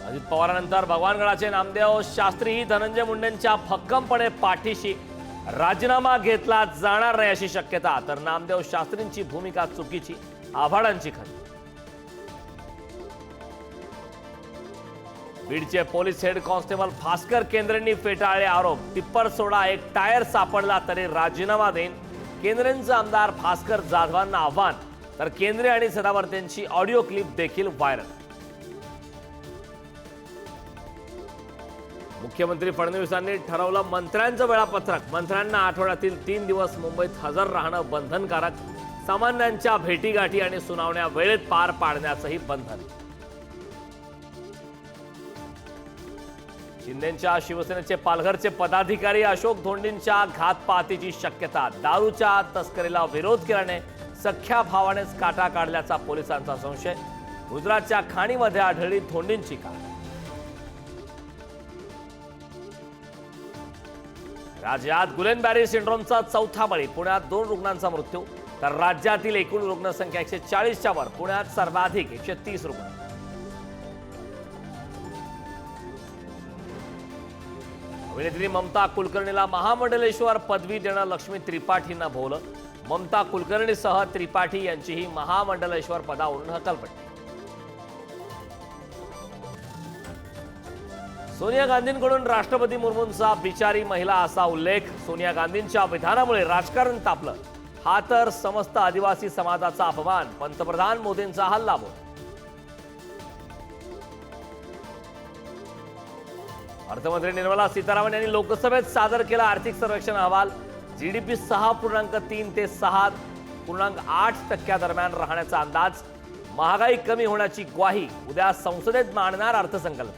अजित पवारांनंतर भगवानगडाचे नामदेव शास्त्रीही धनंजय मुंडेंच्या भक्कमपणे पाठीशी राजीनामा घेतला जाणार नाही अशी शक्यता, तर नामदेव शास्त्रींची भूमिका चुकीची, आव्हाडांची खरी. बीडचे पोलीस हेड कॉन्स्टेबल भास्कर केंद्रेंनी फेटाळले आरोप. टिप्पर सोडा एक टायर सापडला तरी राजीनामा देईन, केंद्रेंचं आमदार भास्कर जाधवांना आव्हान. तर केंद्रे आणि सदावर्तेंची ऑडिओ क्लिप देखील व्हायरल. मुख्यमंत्री फडणवीसांनी ठरवलं मंत्र्यांचं वेळापत्रक. मंत्र्यांना आठवड्यातील 3 दिवस मुंबईत हजर राहणं बंधनकारक. सामान्यांच्या भेटीगाठी आणि सुनावण्या वेळेत पार पाडण्याचंही बंधन. शिंदेंच्या शिवसेनेचे पालघरचे पदाधिकारी अशोक धोंडींच्या घातपातीची शक्यता. दारूच्या तस्करीला विरोध केल्याने सख्या भावानेच काटा काढल्याचा पोलिसांचा संशय. गुजरातच्या खाणीमध्ये आढळली धोंडींची कार. राज्यात गुलेनबॅरी सिंड्रोमचा चौथा बळी. पुण्यात 2 रुग्णांचा मृत्यू, तर राज्यातील एकूण रुग्णसंख्या 140च्या वर. पुण्यात सर्वाधिक 130 रुग्ण. अभिनेत्री ममता कुलकर्णीला महामंडलेश्वर पदवी देणं लक्ष्मी त्रिपाठींना भोवलं. ममता कुलकर्णीसह त्रिपाठी यांचीही महामंडलेश्वर पदावरून हकालपट्टी. सोनिया गांधींकडून राष्ट्रपती मुर्मूंचा बिचारी महिला असा उल्लेख. सोनिया गांधींच्या विधानामुळे राजकारण तापलं. हा तर समस्त आदिवासी समाजाचा अपमान. पंतप्रधान मोदींचा हल्लाबोल. अर्थमंत्री निर्मला सीतारामन यांनी लोकसभेत सादर केला आर्थिक सर्वेक्षण अहवाल. जीडीपी 6.3 ते 6.8% दरम्यान राहण्याचा अंदाज. महागाई कमी होण्याची ग्वाही. उद्या संसदेत मांडणार अर्थसंकल्प.